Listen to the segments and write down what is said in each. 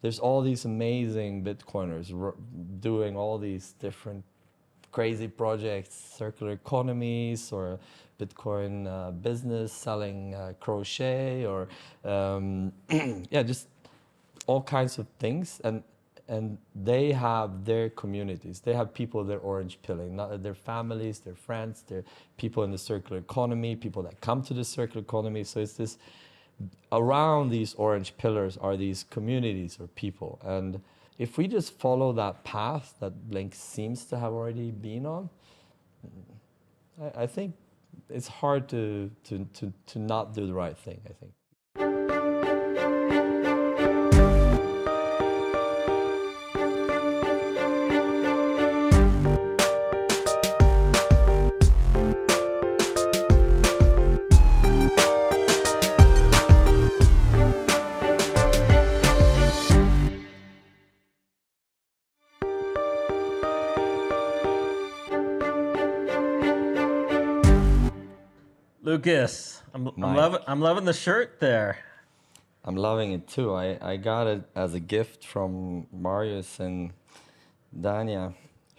There's all these amazing Bitcoiners doing all these different crazy projects, circular economies, or Bitcoin business, selling crochet, or yeah, just all kinds of things. And they have their communities. They have people they're orange pilling, not their families, their friends, their people in the circular economy, people that come to the circular economy. So it's this, around these orange pillars are these communities or people. And if we just follow that path that Blink seems to have already been on, I think it's hard to not do the right thing, I think. Lucas, I'm loving the shirt there. I'm loving it too. I got it as a gift from Marius and Dania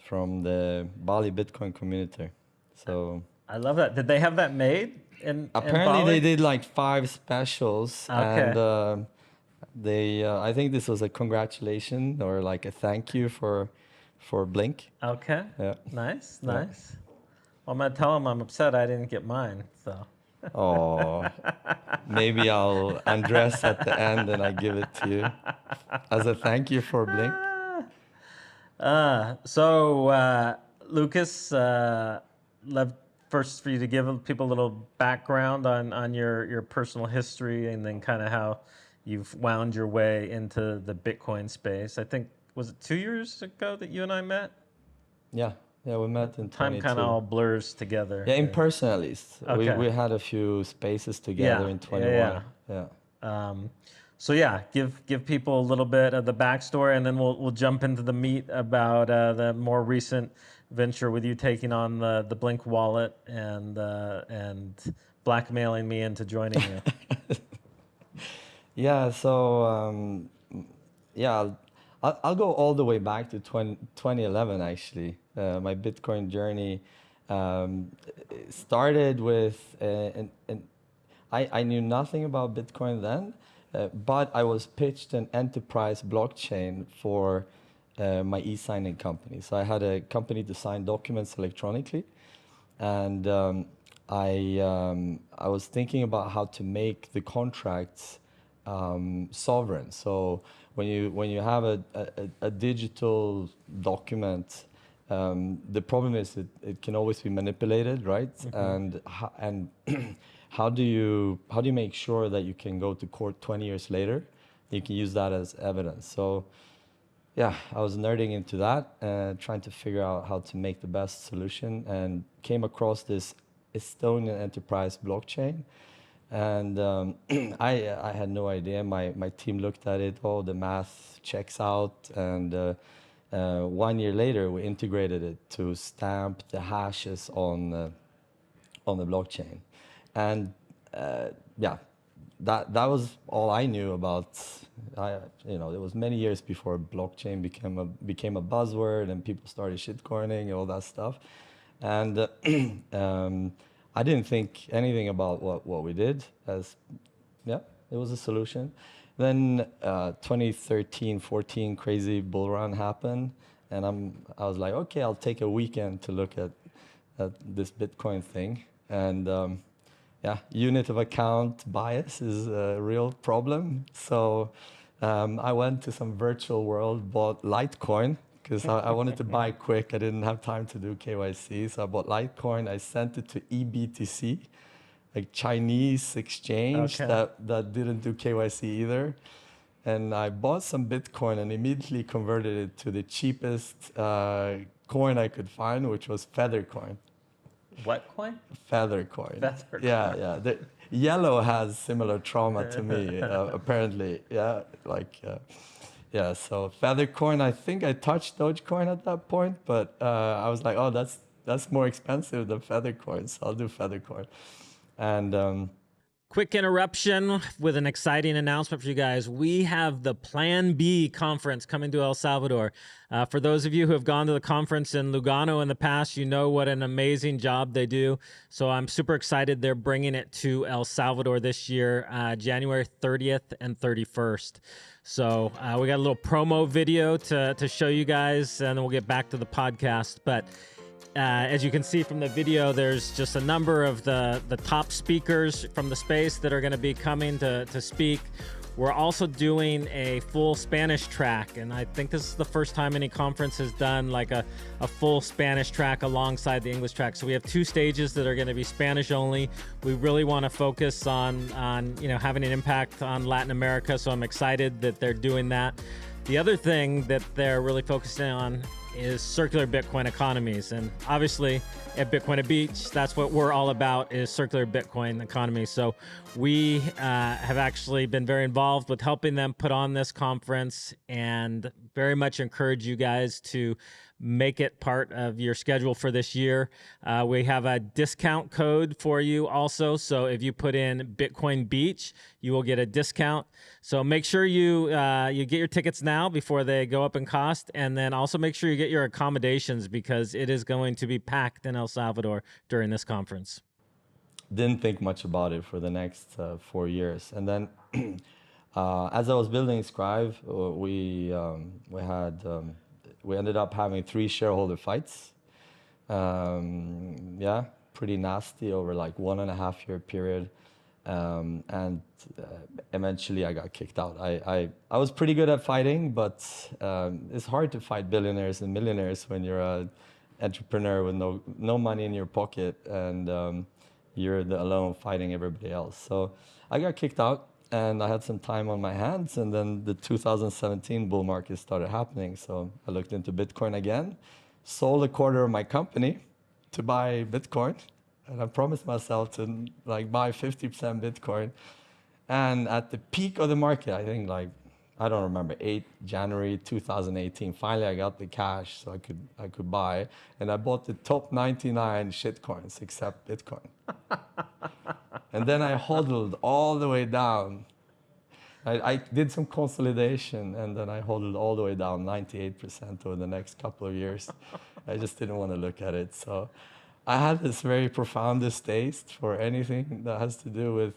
from the Bali Bitcoin community. So I love that. Did they have that made in apparently Bali? they did like 5 specials, Okay. and they I think this was a congratulation or like a thank you for Blink. Okay. Yeah. Nice, Yeah. nice. Well, I'm gonna tell them I'm upset I didn't get mine. So. Oh, maybe I'll undress at the end and I give it to you as a thank you for Blink. Lucas, love first for you to give people a little background on your personal history and then kind of how you've wound your way into the Bitcoin space. I think, was it 2 years ago that you and I met? Yeah, we met in Time 22. kind of all blurs together. Yeah, in person at least. Okay. We had a few spaces together Yeah, in 21. yeah. So yeah, give people a little bit of the backstory, and then we'll jump into the meat about the more recent venture with you taking on the Blink wallet and blackmailing me into joining you. Yeah, so yeah, I'll go all the way back to 2011 actually. My Bitcoin journey started with, I knew nothing about Bitcoin then, but I was pitched an enterprise blockchain for my e-signing company. So I had a company to sign documents electronically, and I was thinking about how to make the contracts sovereign. So when you have a digital document, the problem is it can always be manipulated, right? Mm-hmm. And how do you make sure that you can go to court 20 years later? You can use that as evidence. So yeah, I was nerding into that, trying to figure out how to make the best solution, and came across this Estonian enterprise blockchain. And I had no idea. My team looked at it. Oh, the math checks out. And 1 year later, we integrated it to stamp the hashes on the blockchain. And yeah, that was all I knew about. It was many years before blockchain became a buzzword and people started shitcoining and all that stuff. And I didn't think anything about what we did, as yeah, it was a solution. Then 2013, 14 crazy bull run happened, and I was like, okay, I'll take a weekend to look at this Bitcoin thing. And yeah, unit of account bias is a real problem. So I went to some virtual world, bought Litecoin, because I wanted to buy quick. I didn't have time to do KYC. So I bought Litecoin. I sent it to EBTC, a Chinese exchange that didn't do KYC either. And I bought some Bitcoin and immediately converted it to the cheapest coin I could find, which was Feathercoin. What coin? Feathercoin. Feathercoin. Yeah. The yellow has similar trauma to me, apparently. Yeah, yeah. So Feathercoin. I think I touched Dogecoin at that point, but I was like, oh, that's more expensive than Feathercoin, so I'll do Feathercoin. And quick interruption with an exciting announcement for you guys. We have the Plan B conference coming to El Salvador. For those of you who have gone to the conference in Lugano in the past, you know what an amazing job they do. So I'm super excited. They're bringing it to El Salvador this year, January 30th and 31st. So we got a little promo video to show you guys, and then we'll get back to the podcast. But as you can see from the video, there's just a number of the top speakers from the space that are going to be coming to speak. We're also doing a full Spanish track, and I think this is the first time any conference has done like a full Spanish track alongside the English track. So we have two stages that are going to be Spanish only. We really want to focus on having an impact on Latin America, so I'm excited that they're doing that. The other thing that they're really focusing on is circular Bitcoin economies. And obviously at Bitcoin at Beach, that's what we're all about, is circular Bitcoin economy. So we have actually been very involved with helping them put on this conference, and very much encourage you guys to make it part of your schedule for this year. We have a discount code for you also. So if you put in Bitcoin Beach, you will get a discount. So make sure you get your tickets now before they go up in cost. And then also make sure you get your accommodations, because it is going to be packed in El Salvador during this conference. Didn't think much about it for the next 4 years. And then as I was building Scribe, we ended up having 3 shareholder fights. Pretty nasty over like 1.5 year period. And eventually I got kicked out. I was pretty good at fighting, but it's hard to fight billionaires and millionaires when you're an entrepreneur with no money in your pocket, and you're alone fighting everybody else. So I got kicked out, and I had some time on my hands, and then the 2017 bull market started happening. So I looked into Bitcoin again, sold a quarter of my company to buy Bitcoin, and I promised myself to buy 50% Bitcoin. And at the peak of the market, I think I don't remember, January 2018, finally I got the cash so I could buy, and I bought the top 99 shitcoins except Bitcoin. And then I hodled all the way down. I did some consolidation, and then I hodled all the way down 98% over the next couple of years. I just didn't want to look at it. So I had this very profound distaste for anything that has to do with,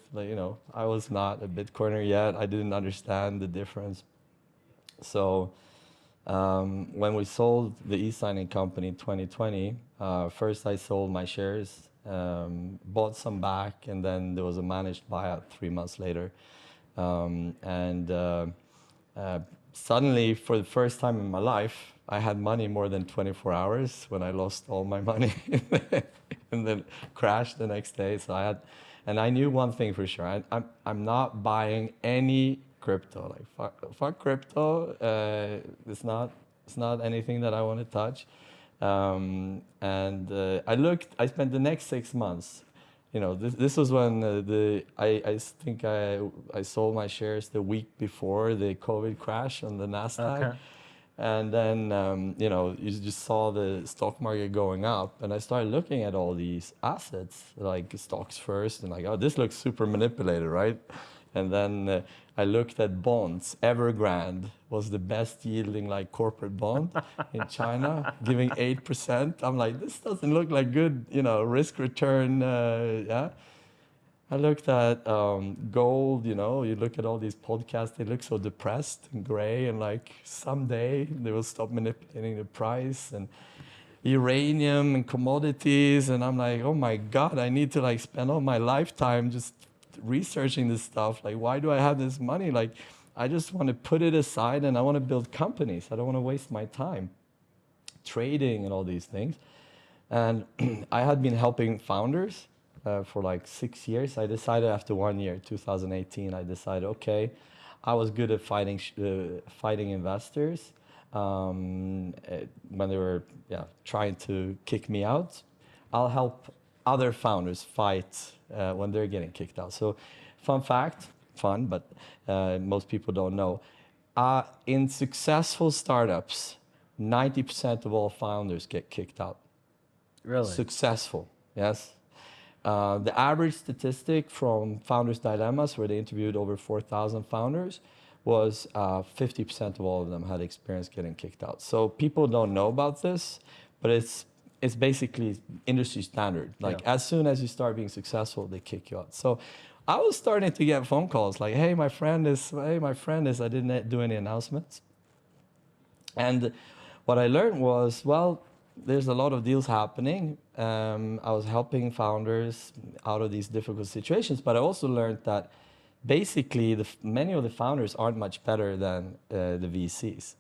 I was not a Bitcoiner yet. I didn't understand the difference. So when we sold the e-signing company in 2020, first I sold my shares, bought some back, and then there was a managed buyout 3 months later. Suddenly, for the first time in my life, I had money more than 24 hours when I lost all my money and then crashed the next day. So I knew one thing for sure. I'm not buying any crypto. Fuck crypto. It's not anything that I want to touch. I spent the next 6 months. This was when I think I sold my shares the week before the COVID crash on the Nasdaq. Okay. And then, you just saw the stock market going up, and I started looking at all these assets, like stocks first, and oh, this looks super manipulated, right? And then I looked at bonds. Evergrande was the best yielding corporate bond in China, giving 8%. I'm like, this doesn't look like good, risk return. I looked at gold. You look at all these podcasts, they look so depressed and gray, and someday they will stop manipulating the price. And uranium and commodities, and I'm like, oh my God, I need to spend all my lifetime just researching this stuff. Why do I have this money? I just want to put it aside, and I want to build companies. I don't want to waste my time trading and all these things. And I had been helping founders for 6 years. I decided after 1 year, 2018, okay, I was good at fighting investors when they were trying to kick me out. I'll help other founders fight when they're getting kicked out. So fun fact, but most people don't know. In successful startups, 90% of all founders get kicked out. Really? Successful, yes. The average statistic from Founders Dilemmas, where they interviewed over 4,000 founders, was 50% of all of them had experienced getting kicked out. So people don't know about this, but it's basically industry standard. Like as soon as you start being successful, they kick you out. So I was starting to get phone calls like, hey, my friend is, I didn't do any announcements. And what I learned was, well, there's a lot of deals happening. I was helping founders out of these difficult situations, but I also learned that basically many of the founders aren't much better than the VCs.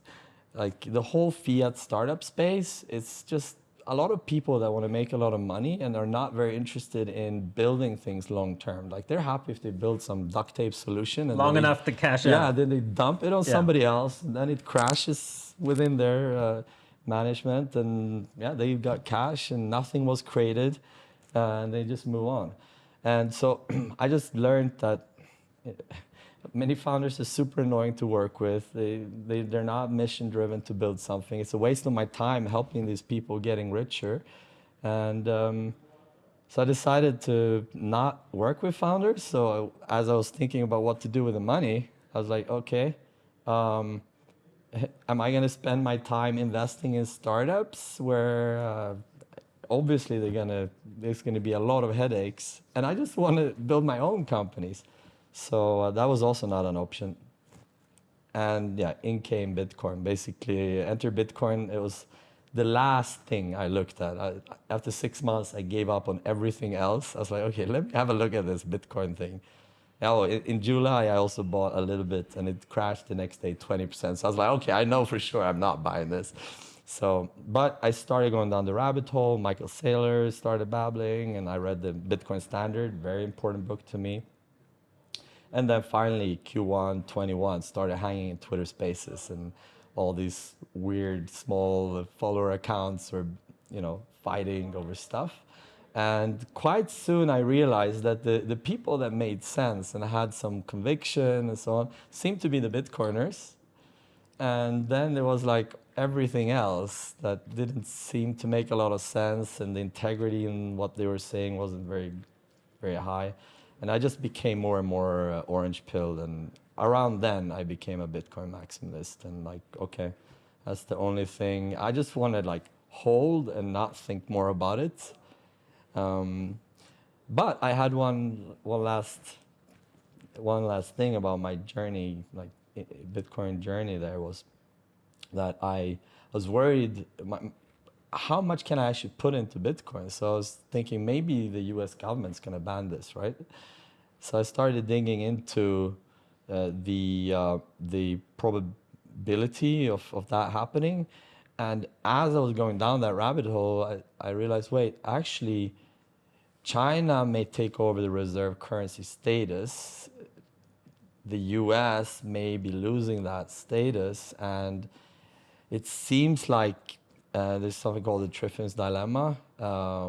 Like the whole fiat startup space, it's just a lot of people that want to make a lot of money and are not very interested in building things long term. Like they're happy if they build some duct tape solution and Long then enough to cash out. yeah, then they dump it on somebody else, and then it crashes within their management, and yeah, they got cash and nothing was created, and they just move on. And so I just learned that many founders are super annoying to work with. They're not mission driven to build something. It's a waste of my time helping these people getting richer. And so I decided to not work with founders. So as I was thinking about what to do with the money, I was like, okay, am I going to spend my time investing in startups where obviously there's going to be a lot of headaches, and I just want to build my own companies. So that was also not an option. And yeah, in came Bitcoin. Basically, enter Bitcoin. It was the last thing I looked at. After 6 months, I gave up on everything else. I was like, okay, let me have a look at this Bitcoin thing. Oh, in July, I also bought a little bit, and it crashed the next day 20%. So I was like, okay, I know for sure I'm not buying this. So, but I started going down the rabbit hole. Michael Saylor started babbling, and I read the Bitcoin Standard, very important book to me. And then finally, Q1 21 started hanging in Twitter Spaces, and all these weird small follower accounts were, fighting over stuff. And quite soon I realized that the people that made sense and had some conviction and so on seemed to be the Bitcoiners. And then there was like everything else that didn't seem to make a lot of sense, and the integrity in what they were saying wasn't very, very high. And I just became more and more orange pilled. And around then, I became a Bitcoin maximalist. And like, okay, that's the only thing. I just want to like hold and not think more about it. But I had one last thing about my journey, like Bitcoin journey. There was that I was worried. How much can I actually put into Bitcoin? So I was thinking maybe the U.S. government's going to ban this, right? So I started digging into the probability of that happening. And as I was going down that rabbit hole, I realized, wait, actually, China may take over the reserve currency status. The US may be losing that status, and it seems like there's something called the Triffin's dilemma,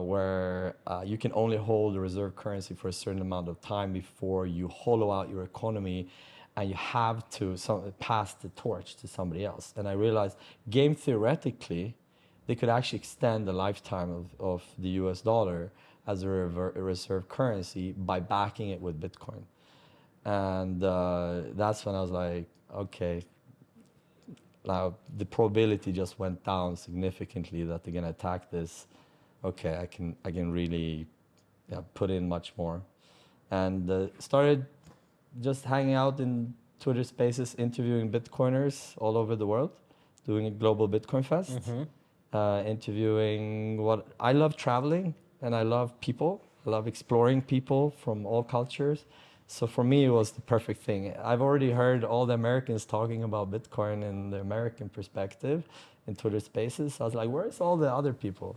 where you can only hold the reserve currency for a certain amount of time before you hollow out your economy, and you have to pass the torch to somebody else. And I realized, game theoretically, they could actually extend the lifetime of the US dollar as a reserve currency by backing it with Bitcoin. And that's when I was like, okay, now the probability just went down significantly that they're gonna attack this. Okay, I can really put in much more, and started just hanging out in Twitter Spaces, interviewing Bitcoiners all over the world, doing a global Bitcoin Fest, interviewing what I love traveling, and I love people. I love exploring people from all cultures. So for me, it was the perfect thing. I've already heard all the Americans talking about Bitcoin in the American perspective in Twitter Spaces. So I was like, where's all the other people?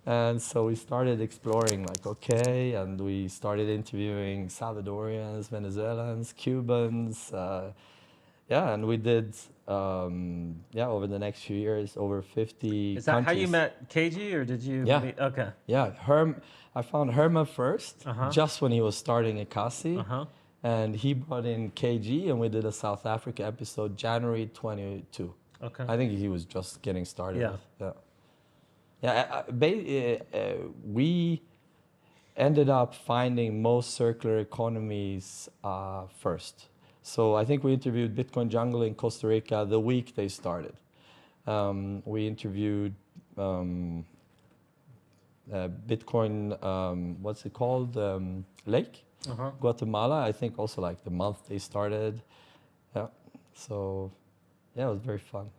And so we started exploring, like, okay, and we started interviewing Salvadorians, Venezuelans, Cubans. And we did, over the next few years, over 50 Is that countries. how you met KG, or did you meet? Okay. Yeah, I found Herman first, just when he was starting Ekasi. And he brought in KG, and we did a South Africa episode, January 22. Okay. I think he was just getting started. Yeah. We ended up finding most circular economies first. So I think we interviewed Bitcoin Jungle in Costa Rica the week they started. We interviewed Bitcoin, what's it called? Lake, Guatemala. I think also like the month they started. Yeah. So yeah, it was very fun.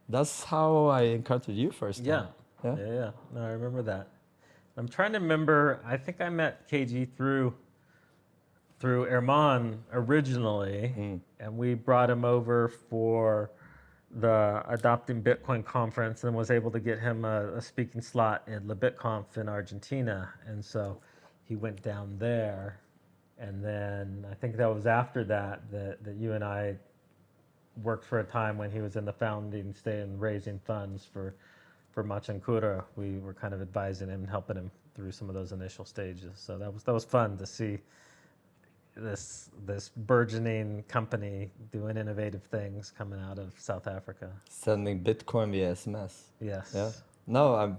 That's how I encountered you first time. Yeah. No, I remember that. I'm trying to remember. I think I met KG through Herman originally, and we brought him over for the Adopting Bitcoin conference, and was able to get him a speaking slot in La BitConf in Argentina, and so he went down there, and then I think that was after that you and I worked for a time when he was in the founding state and raising funds for Machancura. We were kind of advising him and helping him through some of those initial stages. So that was fun to see this burgeoning company doing innovative things coming out of South Africa. Sending Bitcoin via SMS. Yes. Yeah. No,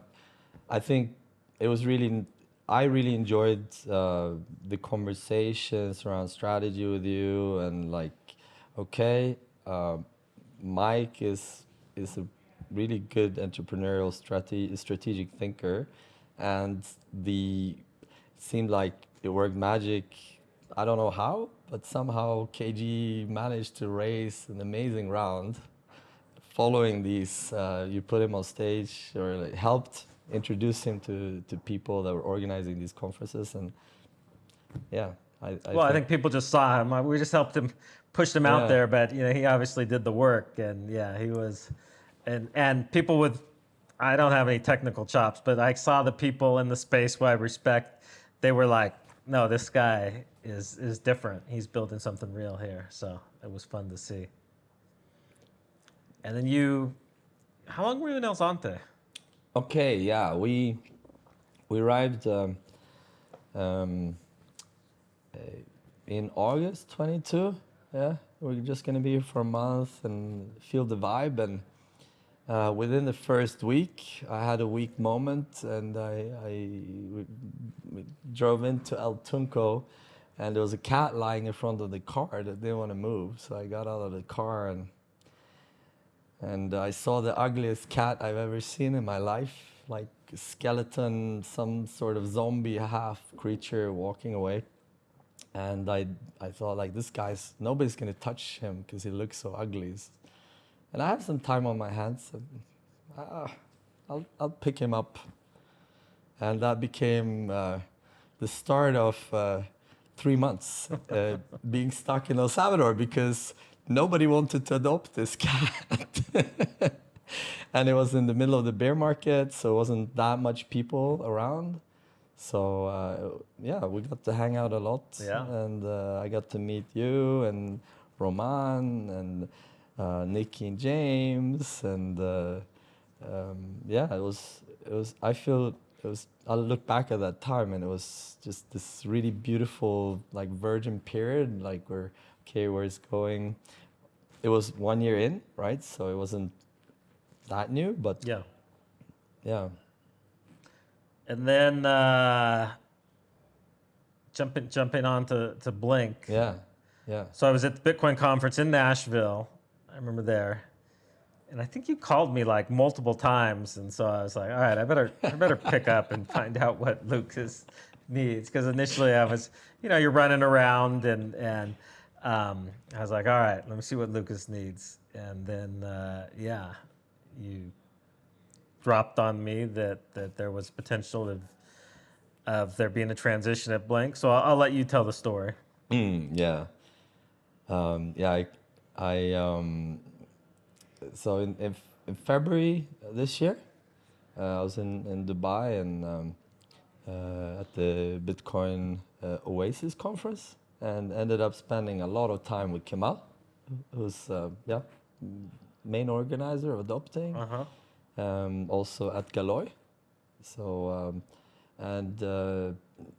I think it was really. I really enjoyed the conversations around strategy with you, and like, okay, Mike is a really good entrepreneurial strategic thinker, and seemed like it worked magic. I don't know how, but somehow KG managed to raise an amazing round. Following these, you put him on stage or like helped introduce him to people that were organizing these conferences, and yeah, I think people just saw him. We just helped him, pushed him out there, but he obviously did the work, and yeah, he was, and people with, I don't have any technical chops, but I saw the people in the space who I respect. They were like, no, this guy is different. He's building something real here. So it was fun to see. And then how long were you in El Zonte? Okay, yeah, we arrived in August 22. Yeah, we're just gonna be here for a month and feel the vibe. And within the first week, I had a weak moment, and we drove into El Tunco, and there was a cat lying in front of the car that didn't want to move. So I got out of the car and I saw the ugliest cat I've ever seen in my life, like a skeleton, some sort of zombie half creature walking away. And I thought, like, nobody's gonna touch him because he looks so ugly. And I have some time on my hands. So, I'll pick him up. And that became the start of 3 months being stuck in El Salvador because nobody wanted to adopt this cat. And it was in the middle of the bear market, so it wasn't that much people around. So yeah, we got to hang out a lot. Yeah. And I got to meet you and Roman and Nikki and James. And yeah, it was, I feel it was, I look back at that time and it was just this really beautiful, like, virgin period, like where it's going. It was 1 year in, right? So it wasn't that new, but yeah. And then jumping on to Blink. Yeah. So I was at the Bitcoin conference in Nashville. I remember there. And I think you called me like multiple times, and so I was like, all right, I better pick up and find out what Lucas needs, because initially I was, you're running around, and I was like, all right, let me see what Lucas needs, and then yeah, you dropped on me that there was potential of there being a transition at Blink, so I'll let you tell the story. Yeah, yeah, so in February this year, I was in Dubai and at the Bitcoin Oasis conference, and ended up spending a lot of time with Kemal, who's main organizer of Adopting, also at Galoy. So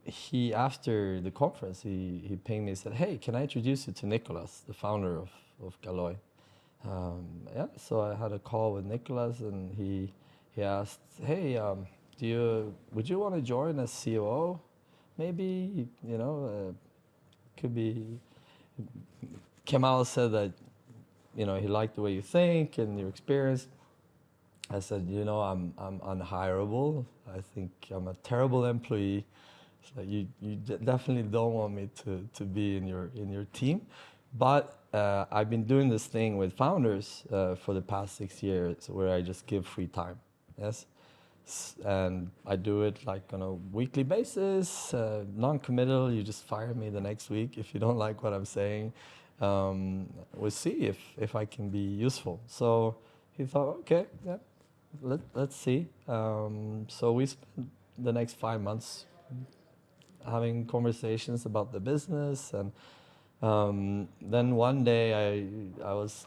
he, after the conference, he pinged me and said, "Hey, can I introduce you to Nicholas, the founder of Galoy?" Yeah, so I had a call with Nicholas, and he asked, "Hey, would you want to join as COO maybe, could be. Kemal said that, he liked the way you think and your experience. I said, I'm unhireable. I think I'm a terrible employee. So you definitely don't want me to be in your team. But I've been doing this thing with founders for the past 6 years where I just give free time. Yes. And I do it like on a weekly basis, non-committal. You just fire me the next week if you don't like what I'm saying. We'll see if I can be useful. So he thought, okay, yeah, let's see. So we spent the next 5 months having conversations about the business, and then one day I was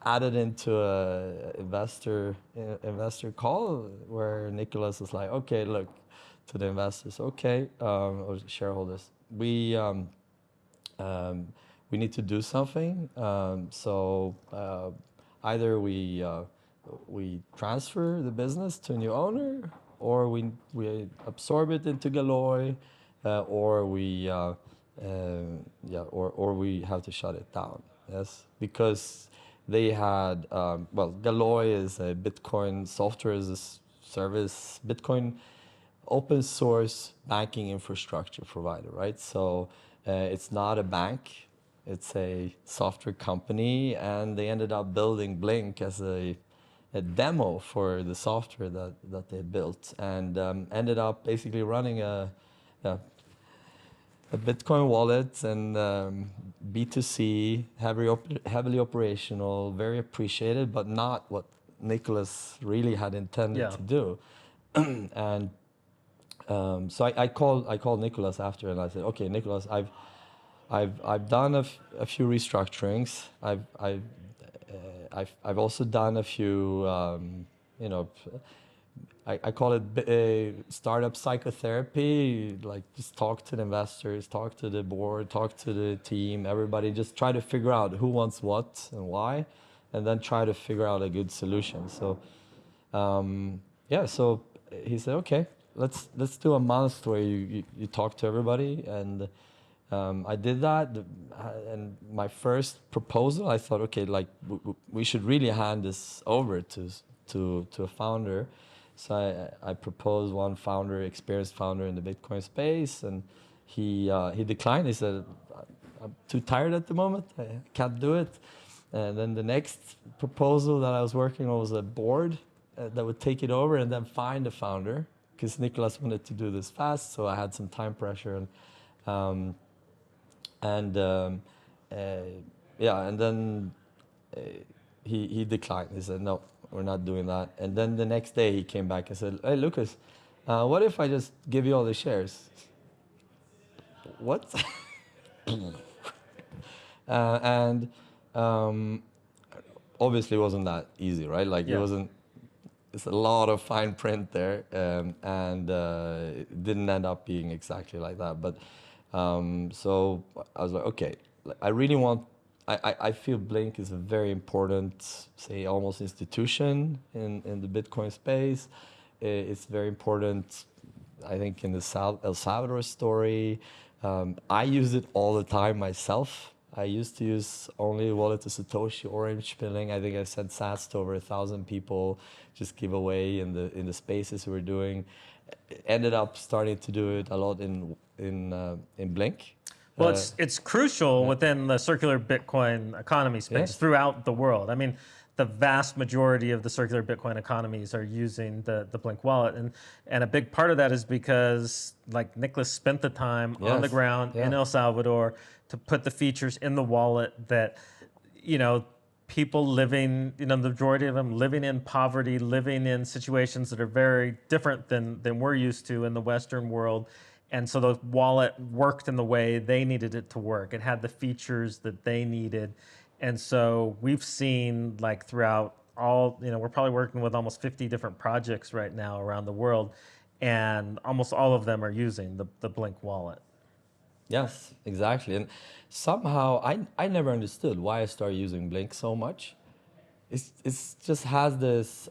added into a investor call where Nicholas was like, okay, look, to the investors, okay, or shareholders, we need to do something. So either we transfer the business to a new owner, or we absorb it into Galoy, or we have to shut it down. Yes, because they had Galoy is a Bitcoin software as a service, Bitcoin open source banking infrastructure provider, right? So it's not a bank, it's a software company, and they ended up building Blink as a demo for the software that they built, and ended up basically running a Bitcoin wallet and B2C, heavily operational, very appreciated, but not what Nicholas really had intended to do. And so I called Nicholas after, and I said, okay, Nicholas, I've done a few restructurings. I've also done a few, I call it startup psychotherapy. Like, just talk to the investors, talk to the board, talk to the team, everybody. Just try to figure out who wants what and why, and then try to figure out a good solution. So, so he said, okay, let's do a month where you talk to everybody, and I did that. And my first proposal, I thought, okay, like we should really hand this over to a founder. So I proposed one founder, experienced founder in the Bitcoin space, and he declined. He said, I'm too tired at the moment, I can't do it. And then the next proposal that I was working on was a board that would take it over and then find a founder, because Nicholas wanted to do this fast, so I had some time pressure. And then he declined. He said, no, we're not doing that. And then the next day he came back and said, hey, Lucas, what if I just give you all the shares? What? And obviously it wasn't that easy, right? Like it wasn't, it's a lot of fine print there, and it didn't end up being exactly like that. But so I was like, okay, I really want, I feel Blink is a very important, say, almost institution in the Bitcoin space. It's very important, I think, in the El Salvador story. I use it all the time myself. I used to use only wallet to Satoshi, orange pilling. I think I sent sats to over 1,000 people, just give away in the spaces we were doing. Ended up starting to do it a lot in Blink. Well, it's crucial within the circular Bitcoin economy space throughout the world. I mean, the vast majority of the circular Bitcoin economies are using the Blink wallet, and a big part of that is because, like, Nicholas spent the time on the ground in El Salvador to put the features in the wallet that, people living, the majority of them living in poverty, living in situations that are very different than we're used to in the Western world. And so the wallet worked in the way they needed it to work. It had the features that they needed. And so we've seen, like, throughout all, we're probably working with almost 50 different projects right now around the world, and almost all of them are using the Blink wallet. Yes, exactly. And somehow I never understood why I started using Blink so much. It's just has this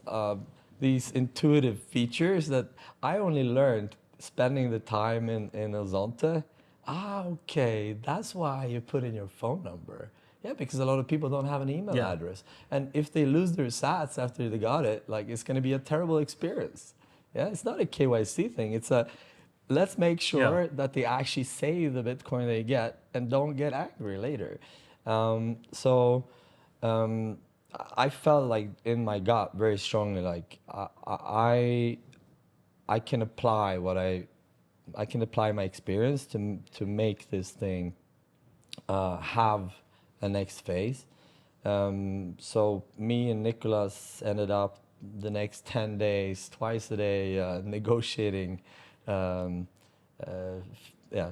these intuitive features that I only learned spending the time in Zonte. Ah, okay, that's why you put in your phone number. Yeah, because a lot of people don't have an email Yeah. address, and if they lose their sats after they got it, like it's going to be a terrible experience. Yeah, it's not a KYC thing. It's a let's make Yeah. sure that they actually save the Bitcoin they get and don't get angry later. So I felt like in my gut very strongly, like I can apply I can apply my experience to make this thing have a next phase. So me and Nicholas ended up the next 10 days, twice a day, negotiating. Um, uh, yeah,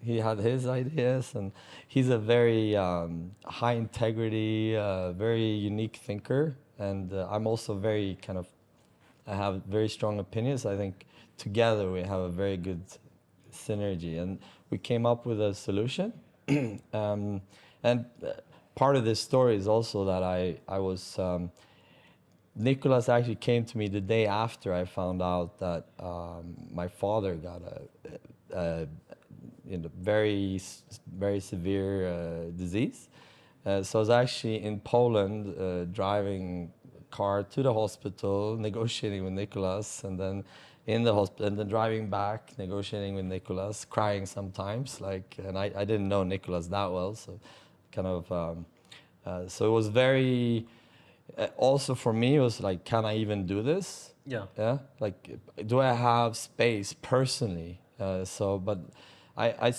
he had his ideas, and he's a very high integrity, very unique thinker. And I'm also very kind of, I have very strong opinions. I think together we have a very good synergy, and we came up with a solution. And part of this story is also that I was Nicholas actually came to me the day after I found out that my father got a very severe disease. So I was actually in Poland driving car to the hospital, negotiating with Nicholas, and then in the hospital, and then driving back, negotiating with Nicholas, crying sometimes. And I didn't know Nicholas that well, so kind of. So it was very. Also for me, it was like, can I even do this? Yeah. Yeah, like, do I have space personally? But I,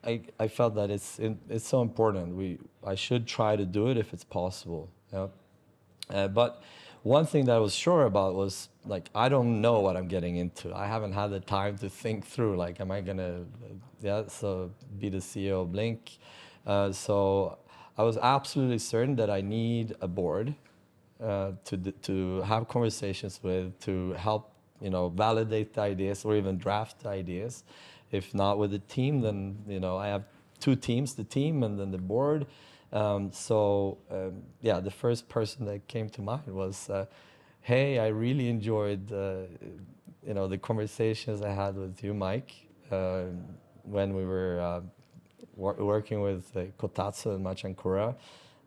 I, I felt that it's so important. I should try to do it if it's possible. Yeah. But one thing that I was sure about was like, I don't know what I'm getting into. I haven't had the time to think through like, am I gonna, be the CEO of Blink? So I was absolutely certain that I need a board to have conversations with, to help validate the ideas or even draft the ideas. If not with the team, then I have two teams: the team and then the board. The first person that came to mind was, hey, I really enjoyed the conversations I had with you, Mike, when we were working with Kotatsu and Machankura.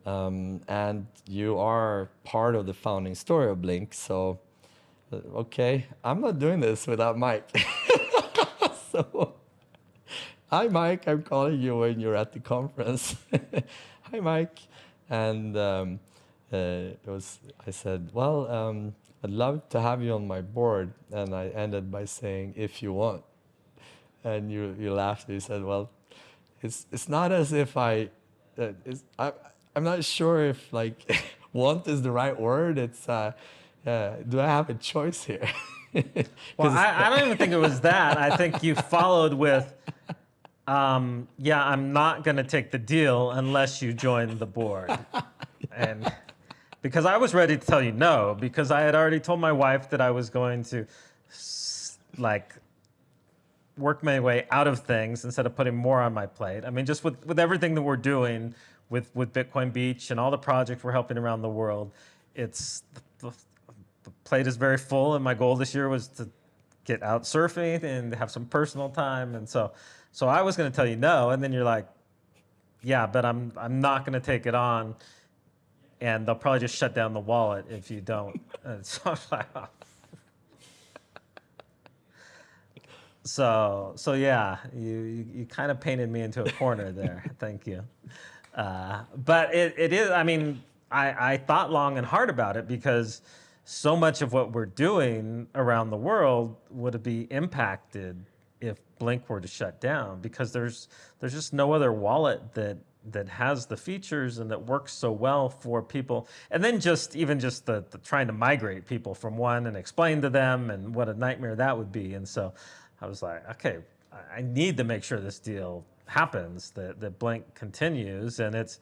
And you are part of the founding story of Blink. So, okay, I'm not doing this without Mike. So, hi, Mike, I'm calling you when you're at the conference. Hi, Mike. And I said, well, I'd love to have you on my board. And I ended by saying, if you want. And you laughed. You said, well, it's not as if I'm not sure if like want is the right word. It's do I have a choice here? Well, I don't even think it was that. I think you followed with, yeah, I'm not going to take the deal unless you join the board. And because I was ready to tell you no, because I had already told my wife that I was going to like work my way out of things instead of putting more on my plate. I mean, just with everything that we're doing with Bitcoin Beach and all the projects we're helping around the world, it's the plate is very full. And my goal this year was to get out surfing and have some personal time. And so I was going to tell you no, and then you're like, yeah, but I'm not going to take it on, and they'll probably just shut down the wallet if you don't. And so I was like, oh. So yeah, you kind of painted me into a corner there. Thank you. But it is. I mean, I thought long and hard about it because so much of what we're doing around the world would be impacted if Blink were to shut down, because there's just no other wallet that has the features and that works so well for people. And then even the trying to migrate people from one and explain to them and what a nightmare that would be. And so I was like, okay, I need to make sure this deal happens, that Blink continues. And it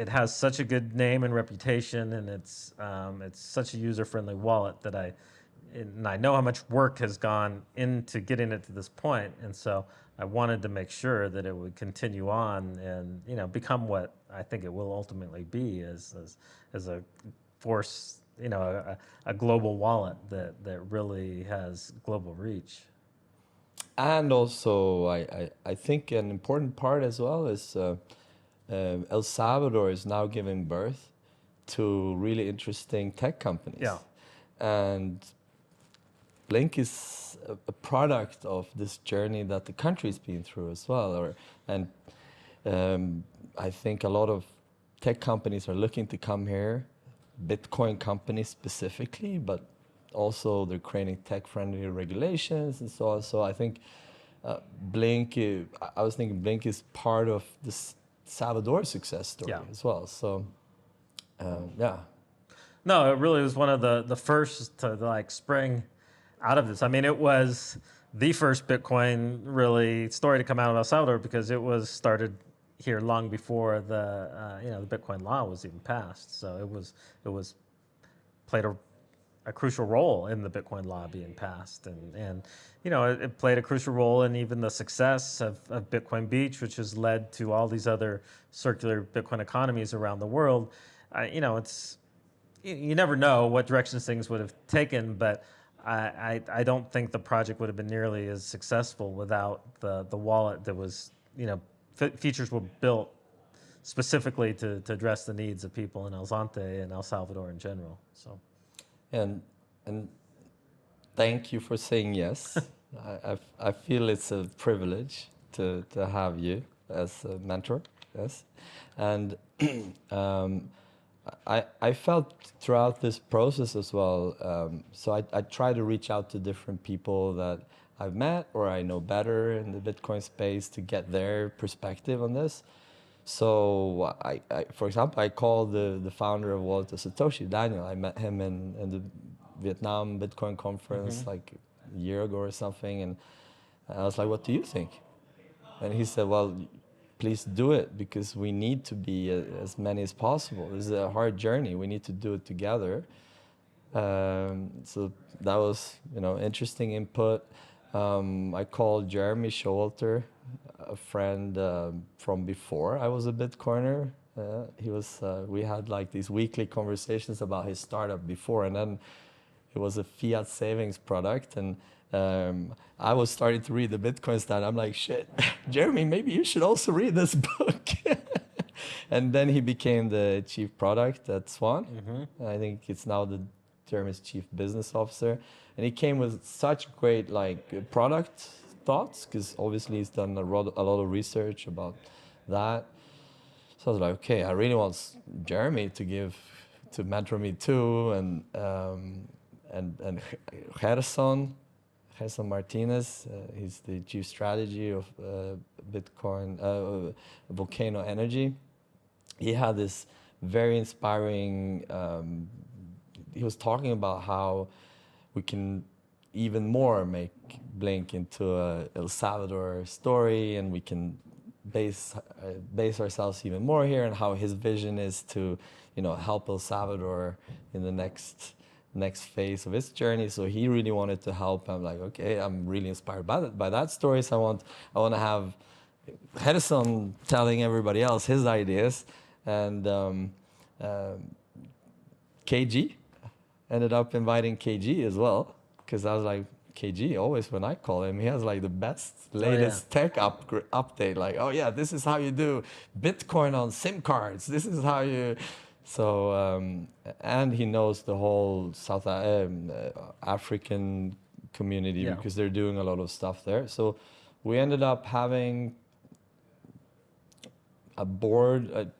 has such a good name and reputation, and it's such a user-friendly wallet that I know how much work has gone into getting it to this point, and so I wanted to make sure that it would continue on and become what I think it will ultimately be as a force a global wallet that really has global reach. And also, I think an important part as well is El Salvador is now giving birth to really interesting tech companies. Yeah. And Blink is a product of this journey that the country's been through as well. I think a lot of tech companies are looking to come here, Bitcoin companies specifically, but also they're creating tech-friendly regulations and so on. So I think Blink, I was thinking Blink is part of this Salvador success story as well. So yeah. No, it really was one of the first to like spring out of this. I mean, it was the first Bitcoin really story to come out of El Salvador because it was started here long before the Bitcoin law was even passed. So it was played a crucial role in the Bitcoin law being passed, and it played a crucial role in even the success of Bitcoin Beach, which has led to all these other circular Bitcoin economies around the world. It's you never know what directions things would have taken, but I don't think the project would have been nearly as successful without the wallet that was, features were built specifically to address the needs of people in El Zonte and El Salvador in general. So, and thank you for saying yes. I feel it's a privilege to have you as a mentor. Yes, and I felt throughout this process as well. So I try to reach out to different people that I've met or I know better in the Bitcoin space to get their perspective on this. So for example, I called the founder of Wallet of Satoshi, Daniel. I met him in the Vietnam Bitcoin conference like a year ago or something, and I was like, "What do you think?" And he said, "Well, please do it because we need to be as many as possible. This is a hard journey. We need to do it together." So that was, interesting input. I called Jeremy Showalter, a friend from before I was a Bitcoiner. We had like these weekly conversations about his startup before, and then it was a fiat savings product, and I was starting to read the Bitcoin Standard. I'm like, shit, Jeremy, maybe you should also read this book. And then he became the chief product at Swan. I think it's now the Jeremy's chief business officer. And he came with such great product thoughts, because obviously he's done a lot of research about that. So I was like, okay, I really want Jeremy to mentor me too, and Gerson Martinez, he's the chief strategy of Bitcoin Volcano Energy. He had this very inspiring. He was talking about how we can even more make Blink into a El Salvador story, and we can base ourselves even more here, and how his vision is to, help El Salvador in the next phase of its journey. So he really wanted to help. I'm like, okay, I'm really inspired by that story. So I want to have Gerson telling everybody else his ideas, and KG ended up inviting KG as well, because I was like, KG, always when I call him, he has like the best, latest tech update. Like, oh yeah, this is how you do Bitcoin on SIM cards. This is how you. So, and he knows the whole South African community, because they're doing a lot of stuff there. So we ended up having a board,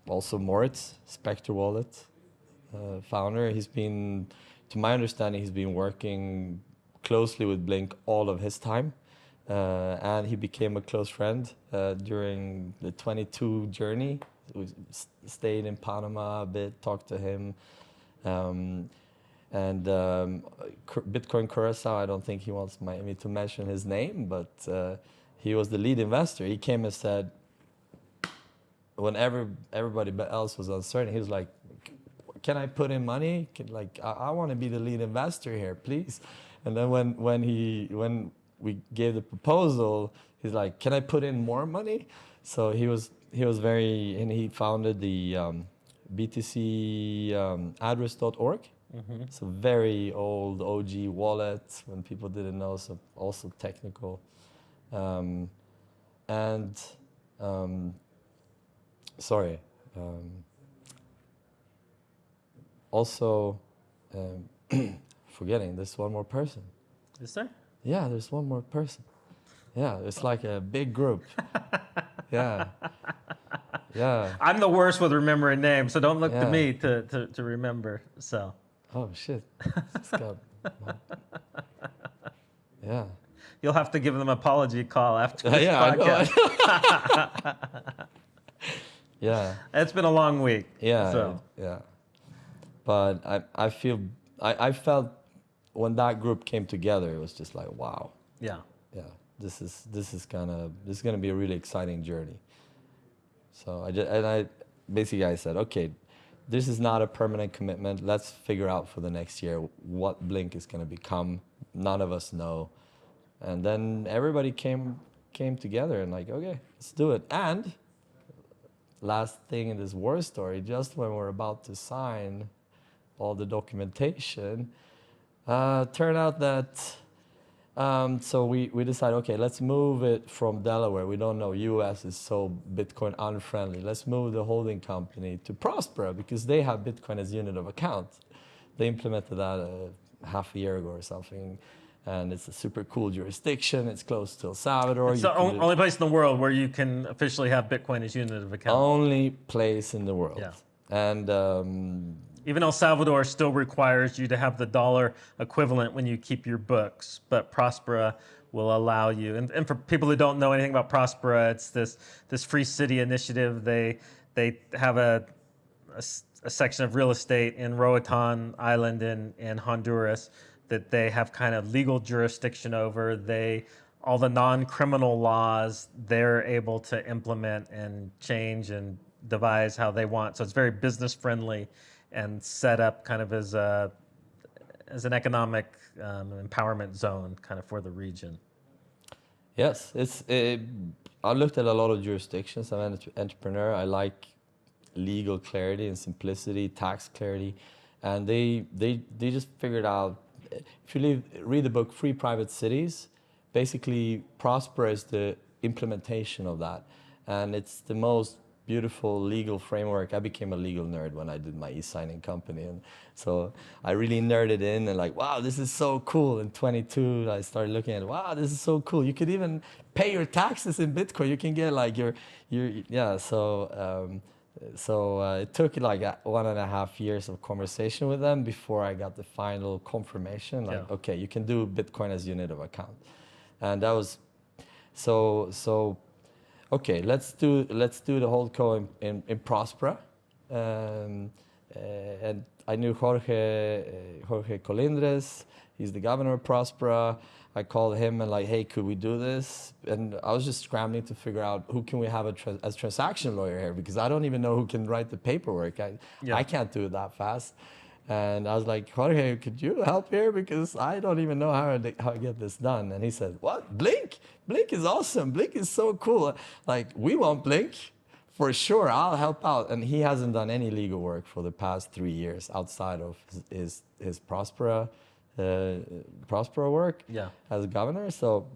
also Moritz, Spectre Wallet founder. To my understanding, he's been working closely with Blink all of his time. And he became a close friend during the 22 journey. We stayed in Panama a bit, talked to him. And Bitcoin Curacao, I don't think he wants me to mention his name, but he was the lead investor. He came and said, when everybody else was uncertain, he was like, can I put in money? I want to be the lead investor here, please. And then when we gave the proposal, he's like, can I put in more money? So he was very, and he founded the BTC address.org. It's a very old OG wallet when people didn't know, so also technical. And sorry, also forgetting, there's one more person. Is there? Yeah, there's one more person. Yeah, it's like a big group. Yeah. Yeah. I'm the worst with remembering names, so don't look to me to remember. So. Oh shit. It's got, yeah. You'll have to give them an apology call after this Yeah, podcast. I know. Yeah. It's been a long week. Yeah. So. Yeah. But I felt when that group came together, it was just like, wow. Yeah. Yeah. This is gonna be a really exciting journey. So I basically said, okay, this is not a permanent commitment. Let's figure out for the next year what Blink is gonna become. None of us know. And then everybody came together and like, okay, let's do it. And last thing in this war story, just when we're about to sign all the documentation, turned out that so we decided, okay, let's move it from Delaware. We don't know, US is so Bitcoin unfriendly. Let's move the holding company to Prospera because they have Bitcoin as unit of account. They implemented that half a year ago or something. And it's a super cool jurisdiction. It's close to El Salvador. It's the only place in the world where you can officially have Bitcoin as unit of account. Only place in the world. Yeah. And even El Salvador still requires you to have the dollar equivalent when you keep your books, but Prospera will allow you. And for people who don't know anything about Prospera, it's this free city initiative. They have a section of real estate in Roatan Island in Honduras that they have kind of legal jurisdiction over. All the non-criminal laws, they're able to implement and change and devise how they want. So it's very business friendly and set up kind of as an economic empowerment zone kind of for the region. yes, I looked at a lot of jurisdictions. I'm an entrepreneur. I like legal clarity and simplicity, tax clarity. And they just figured out, if you read the book Free Private Cities, basically Prospera is the implementation of that. And it's the most beautiful legal framework. I became a legal nerd when I did my e-signing company. And so I really nerded in and like, wow, this is so cool. In 22, I started looking at, wow, this is so cool. You could even pay your taxes in Bitcoin. You can get like yeah. So it took like 1.5 years of conversation with them before I got the final confirmation. Like, okay, you can do Bitcoin as unit of account, and that was so. Okay, let's do the holdco in Prospera, and I knew Jorge Colindres. He's the governor of Prospera. I called him and like, hey, could we do this? And I was just scrambling to figure out who can we have as transaction lawyer here, because I don't even know who can write the paperwork. I can't do it that fast. And I was like, Jorge, could you help here? Because I don't even know how I get this done. And he said, what? Blink? Blink is awesome. Blink is so cool. Like, we want Blink. For sure, I'll help out. And he hasn't done any legal work for the past 3 years outside of his Prospera work as governor. So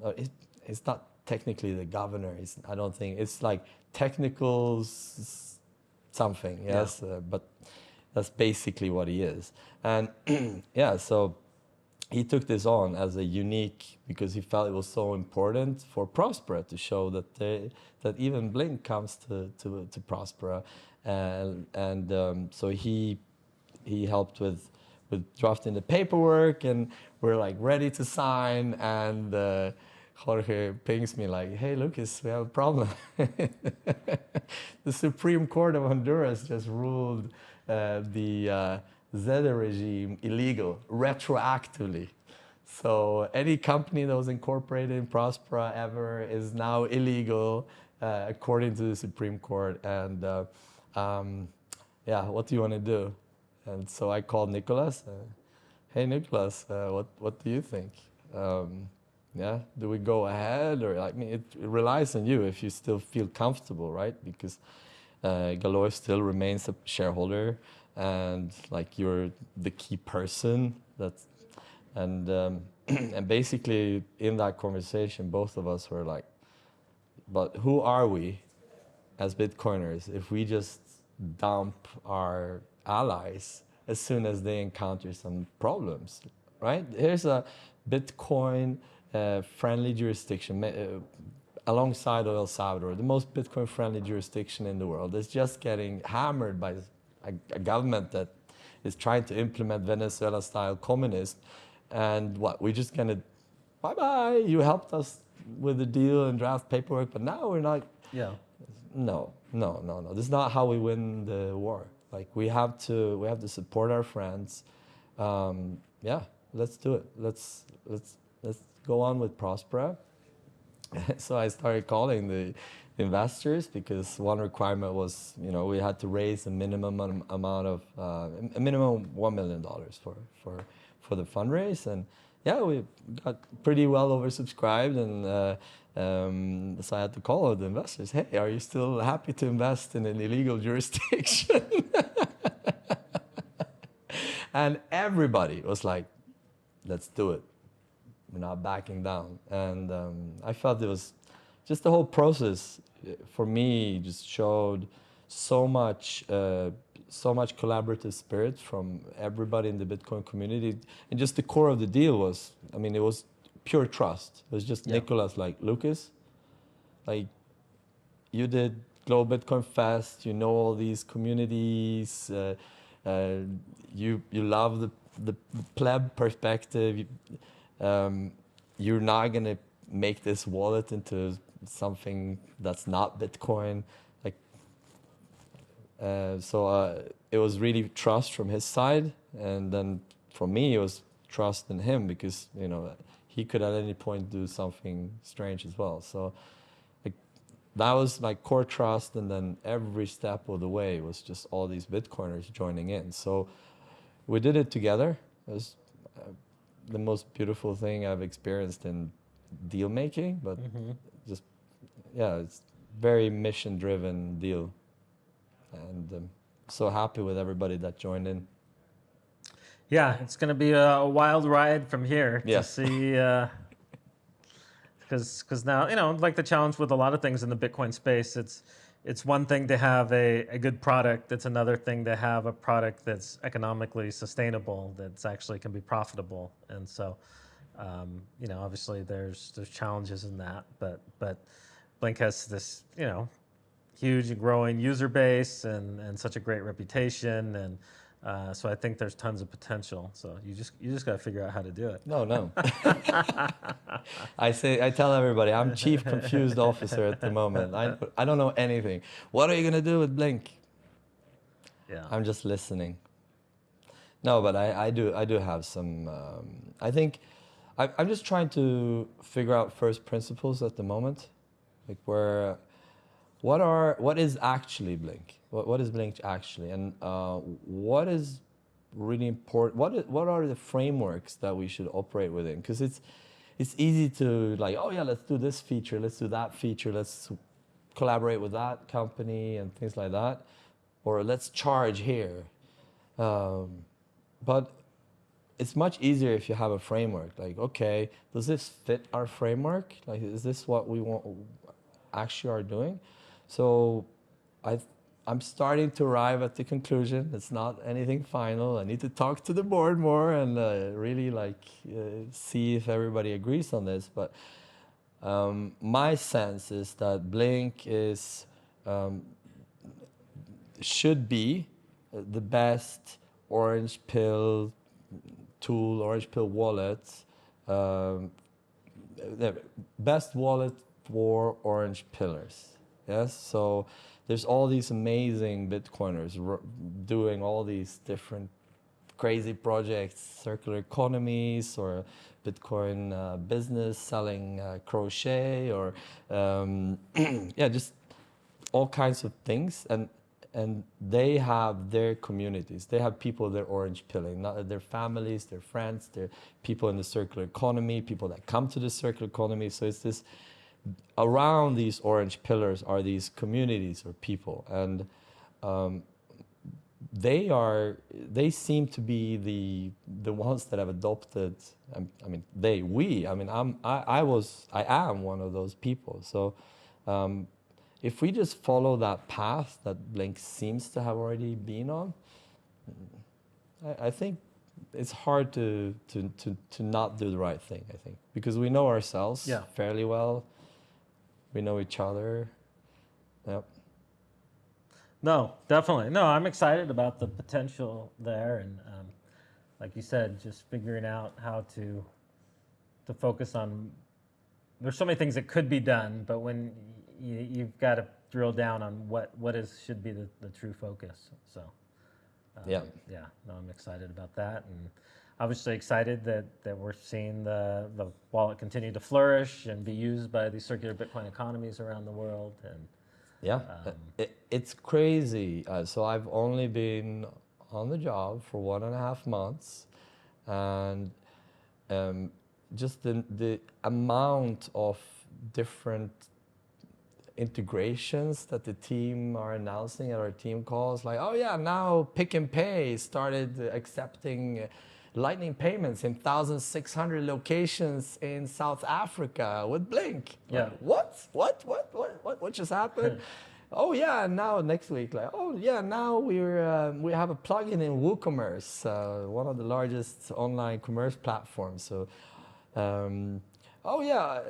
it's not technically the governor. I don't think it's like technical something. Yes, but that's basically what he is. And so he took this on as a unique, because he felt it was so important for Prospera to show that even Blink comes to Prospera, and so he helped with drafting the paperwork, and we're like ready to sign, and Jorge pings me like, hey Lucas, we have a problem. The Supreme Court of Honduras just ruled the Zeta regime illegal retroactively. So any company that was incorporated in Prospera ever is now illegal according to the Supreme Court. And what do you want to do? And so I called Nicholas. Hey Nicholas, what do you think? Do we go ahead, or it relies on you if you still feel comfortable, right? Because Galois still remains a shareholder, and like you're the key person. That's and and basically in that conversation, both of us were like, but who are we as Bitcoiners if we just dump our allies as soon as they encounter some problems, right? Here's a Bitcoin friendly jurisdiction alongside of El Salvador, the most Bitcoin friendly jurisdiction in the world. It's just getting hammered by a government that is trying to implement Venezuela style communism. And what, we're just gonna, bye bye, you helped us with the deal and draft paperwork, but now we're not. Yeah. No. This is not how we win the war. Like we have to support our friends. Yeah, let's do it. Let's go on with Prospera. So I started calling the investors because one requirement was, we had to raise a minimum amount of a minimum $1 million for the fundraise, and yeah, we got pretty well oversubscribed, and so I had to call the investors. Hey, are you still happy to invest in an illegal jurisdiction? And everybody was like, let's do it. We're not backing down. And I felt it was just the whole process for me just showed so much collaborative spirit from everybody in the Bitcoin community. And just the core of the deal was, it was pure trust. It was just Nicholas, like, Lukas, like, you did Global Bitcoin Fest, you know all these communities, you love the pleb perspective. You're not gonna make this wallet into something that's not Bitcoin. Like, so it was really trust from his side, and then from me it was trust in him because he could at any point do something strange as well. So like that was my core trust, and then every step of the way was just all these Bitcoiners joining in. So we did it together. It was the most beautiful thing I've experienced in deal making, but just, yeah, it's very mission driven deal. And so happy with everybody that joined in. Yeah, it's going to be a wild ride from here to Yes. see, because now, like the challenge with a lot of things in the Bitcoin space, it's one thing to have a good product. It's another thing to have a product that's economically sustainable, that's actually can be profitable. And so, obviously there's challenges in that, but Blink has this, huge and growing user base and such a great reputation, and so I think there's tons of potential. So you just got to figure out how to do it. No. I tell everybody I'm chief confused officer at the moment. I don't know anything. What are you gonna do with Blink? Yeah. I'm just listening. No, but I do have some. I think I'm just trying to figure out first principles at the moment, like what is actually Blink? What is Blink actually, and what is really important? What are the frameworks that we should operate within? Because it's easy to like, oh yeah, let's do this feature, let's do that feature, let's collaborate with that company and things like that, or let's charge here. But it's much easier if you have a framework. Like, okay, does this fit our framework? Like, is this what we want actually are doing? So I'm starting to arrive at the conclusion. It's not anything final. I need to talk to the board more and really see if everybody agrees on this. But my sense is that Blink should be the best orange pill tool, orange pill wallet, the best wallet for orange pillars. Yes, so there's all these amazing Bitcoiners doing all these different crazy projects, circular economies, or Bitcoin business selling crochet, or yeah, just all kinds of things, and they have their communities. They have people they're orange pilling, not their families, their friends, their people in the circular economy, people that come to the circular economy. So it's this around these orange pillars are these communities or people, and um, they seem to be the ones that have adopted. I mean, we. I mean, I am one of those people. So, if we just follow that path that Blink seems to have already been on, I think it's hard to not do the right thing. I think because we know ourselves fairly well, we know each other. Yep. No, definitely. No, I'm excited about the potential there, and like you said, just figuring out how to focus on. There's so many things that could be done, but when you've got to drill down on what should be the true focus. So yeah, no, I'm excited about that, and obviously excited that we're seeing the wallet continue to flourish and be used by these circular Bitcoin economies around the world. And yeah, it's crazy. So I've only been on the job for 1.5 months, and just the amount of different integrations that the team are announcing at our team calls, like, oh yeah, now Pick and Pay started accepting Lightning payments in 1,600 locations in South Africa with Blink. Yeah. Like, what just happened? Oh yeah, and now next week, like, oh yeah, now we have a plugin in WooCommerce, one of the largest online commerce platforms. So, oh yeah,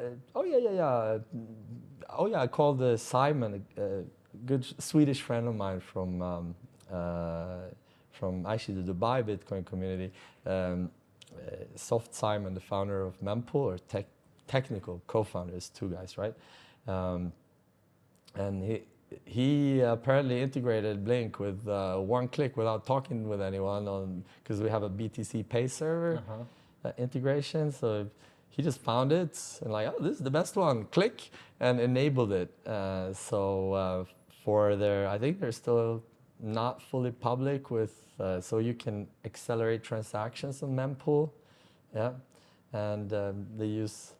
I called Simon, a good Swedish friend of mine from actually the Dubai Bitcoin community. Soft Simon, the founder of Mempool, or technical co-founders, two guys, right? And he apparently integrated Blink with one click without talking with anyone, because we have a BTC Pay server integration. So he just found it and like, oh, this is the best one. Click, and enabled it. For their, I think they're still not fully public with, so you can accelerate transactions on Mempool, yeah, and they use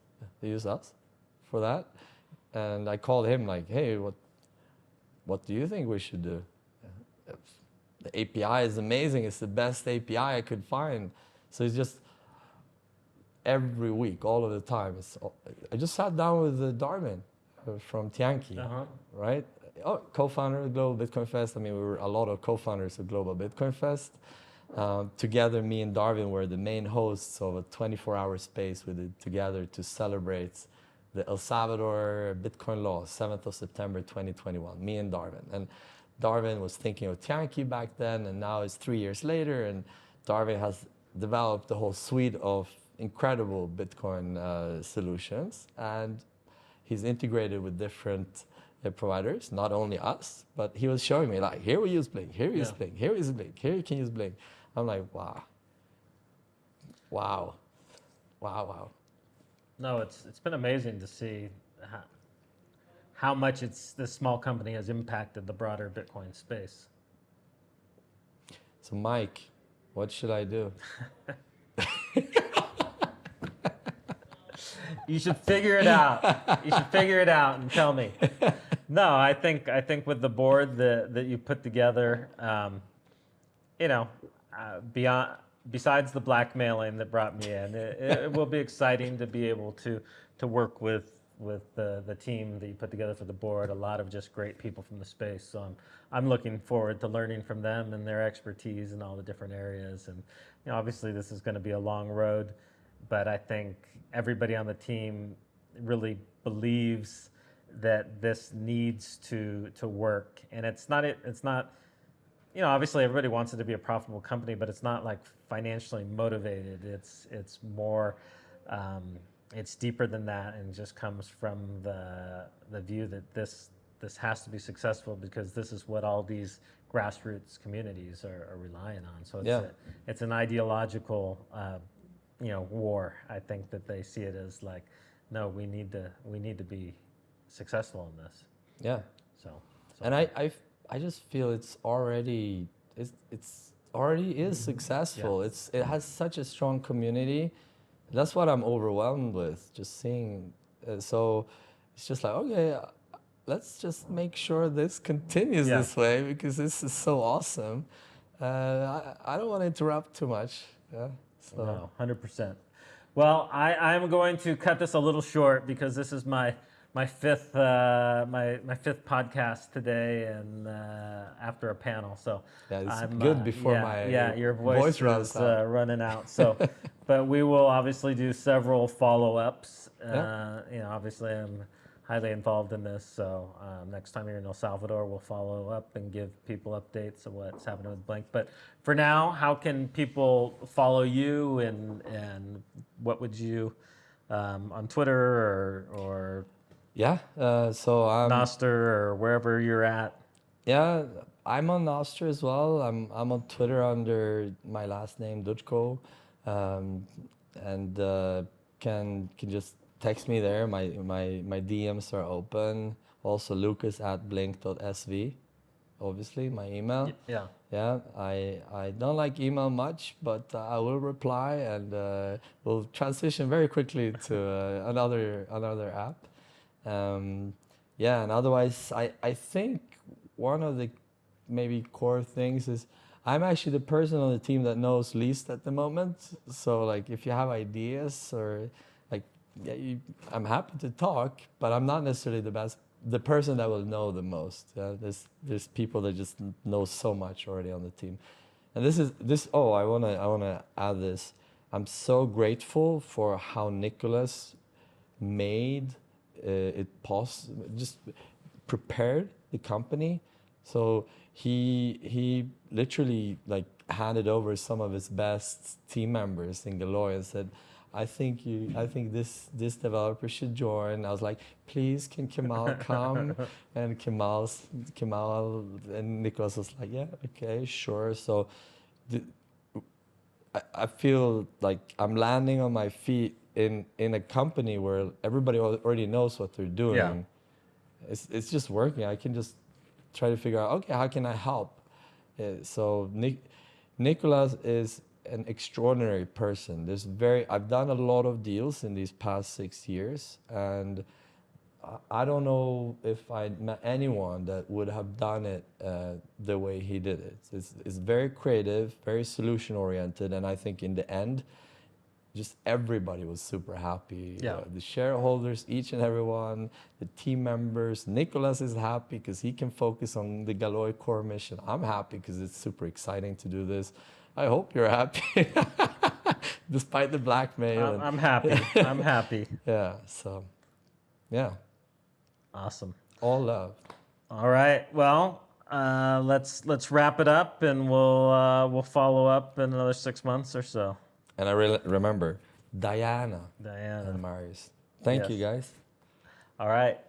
us for that. And I called him like, hey, what do you think we should do? The API is amazing. It's the best API I could find. So it's just every week, all of the time. I just sat down with Darwin from Tianqi, right? Oh, co-founder of Global Bitcoin Fest. I mean, we were a lot of co-founders of Global Bitcoin Fest. Together, me and Darwin were the main hosts of a 24-hour space we did together to celebrate the El Salvador Bitcoin law, 7th of September 2021, me and Darwin. And Darwin was thinking of Tianqi back then, and now it's 3 years later, and Darwin has developed a whole suite of incredible Bitcoin solutions, and he's integrated with different providers, not only us, but he was showing me like, here we use Blink, here we use Blink, here we use Blink, here you can use Blink. I'm like, wow. No, it's been amazing to see how much this small company has impacted the broader Bitcoin space. So Mike, what should I do? You should figure it out. You should figure it out and tell me. No, I think with the board that you put together, besides the blackmailing that brought me in, it will be exciting to be able to work with the team that you put together for the board. A lot of just great people from the space. So I'm looking forward to learning from them and their expertise in all the different areas. And obviously this is going to be a long road, but I think everybody on the team really believes that this needs to work. And it's not obviously everybody wants it to be a profitable company, but it's not like financially motivated. It's more, it's deeper than that, and just comes from the view that this has to be successful because this is what all these grassroots communities are relying on. So it's an ideological war. I think that they see it as like, no, we need to be successful in this. Yeah. So and I just feel it's already is successful. Yeah. It has such a strong community. That's what I'm overwhelmed with, just seeing. it's just like, okay, let's just make sure this continues Yeah. this way because this is so awesome. I don't want to interrupt too much. Yeah. So No, 100%. Well, I'm going to cut this a little short because this is my fifth my fifth podcast today, and after a panel. So yeah, it's I'm good before yeah, my yeah, your voice runs is out. running out. So, but we will obviously do several follow-ups. Yeah. Obviously I'm highly involved in this. So next time you're in El Salvador, we'll follow up and give people updates of what's happening with Blink. But for now, how can people follow you, and what would you on Twitter or Yeah. So Noster or wherever you're at? yeah, I'm on Nostr as well. I'm on Twitter under my last name Duczko, um, and can just text me there. My DMs are open. Also Lucas at blink.sv, obviously my email. Yeah. Yeah, I don't like email much, but I will reply, and we'll transition very quickly to another app. Yeah, and otherwise, I think one of the maybe core things is I'm actually the person on the team that knows least at the moment. So like, if you have ideas or like, yeah, I'm happy to talk, but I'm not necessarily the person that will know the most. Yeah, there's people that just know so much already on the team, and this. Oh, I wanna add this. I'm so grateful for how Nicholas made it possible, just prepared the company. So he literally like handed over some of his best team members in Galoy and said, I think this developer should join. I was like, please, can Kemal come? And Kemal and Nicholas was like, yeah, okay, sure. So the, I feel like I'm landing on my feet in a company where everybody already knows what they're doing. Yeah. It's just working. I can just try to figure out, okay, how can I help? So Nicolas is an extraordinary person. I've done a lot of deals in these past 6 years, and I don't know if I met anyone that would have done it the way he did it. It's very creative, very solution oriented, and I think in the end, just everybody was super happy. Yeah. The shareholders, each and every one, the team members. Nicholas is happy because he can focus on the Galoy core mission. I'm happy because it's super exciting to do this. I hope you're happy, despite the blackmail. I'm happy. I'm happy. Yeah. So, yeah. Awesome. All love. All right. Well, let's wrap it up, and we'll follow up in another 6 months or so. And I remember Diana Diana. and Marius. Thank you, Yes. guys. All right.